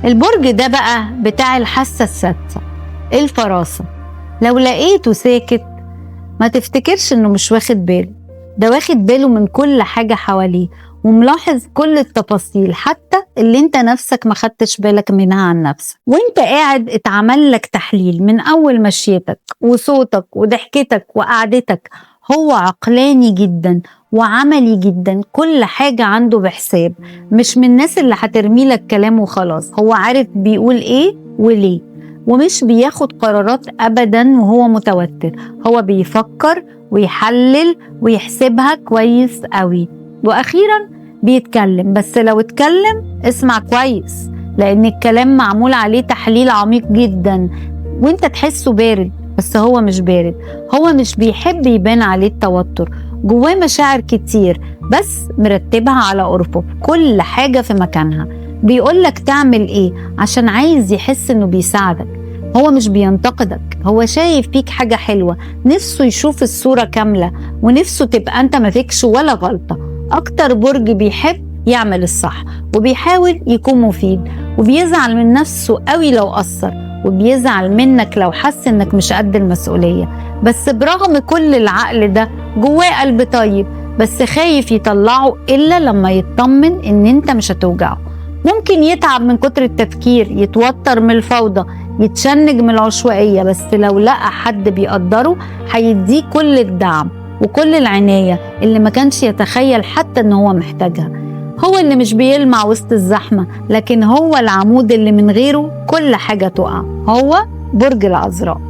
البرج ده بقى بتاع الحاسة السادسة، الفراسة. لو لقيته ساكت ما تفتكرش انه مش واخد باله، ده واخد باله من كل حاجة حواليه وملاحظ كل التفاصيل، حتى اللي انت نفسك ما خدتش بالك منها عن نفسك. وانت قاعد اتعمل لك تحليل من اول مشيتك وصوتك وضحكتك وقعدتك. هو عقلاني جدا وعملي جدا، كل حاجة عنده بحساب، مش من الناس اللي هترمي لك كلام وخلاص. هو عارف بيقول ايه وليه، ومش بياخد قرارات ابدا وهو متوتر. هو بيفكر ويحلل ويحسبها كويس قوي، واخيرا بيتكلم. بس لو اتكلم اسمع كويس، لان الكلام معمول عليه تحليل عميق جدا، وانت تحسه بارد بس هو مش بارد. هو مش بيحب يبان عليه التوتر، جواه مشاعر كتير بس مرتبها على أرفف، كل حاجة في مكانها. بيقولك تعمل ايه عشان عايز يحس انه بيساعدك. هو مش بينتقدك، هو شايف فيك حاجة حلوة، نفسه يشوف الصورة كاملة، ونفسه تبقى انت ما فيكش ولا غلطة. اكتر برج بيحب يعمل الصح وبيحاول يكون مفيد، وبيزعل من نفسه قوي لو قصر، وبيزعل منك لو حس انك مش قد المسؤولية. بس برغم كل العقل ده جواه قلب طيب، بس خايف يطلعه إلا لما يطمن ان انت مش هتوجعه. ممكن يتعب من كتر التفكير، يتوتر من الفوضى، يتشنج من العشوائية، بس لو لقى حد بيقدره هيديه كل الدعم وكل العناية اللي ما كانش يتخيل حتى ان هو محتاجها. هو اللي مش بيلمع وسط الزحمة، لكن هو العمود اللي من غيره كل حاجة تقع. هو برج العذراء.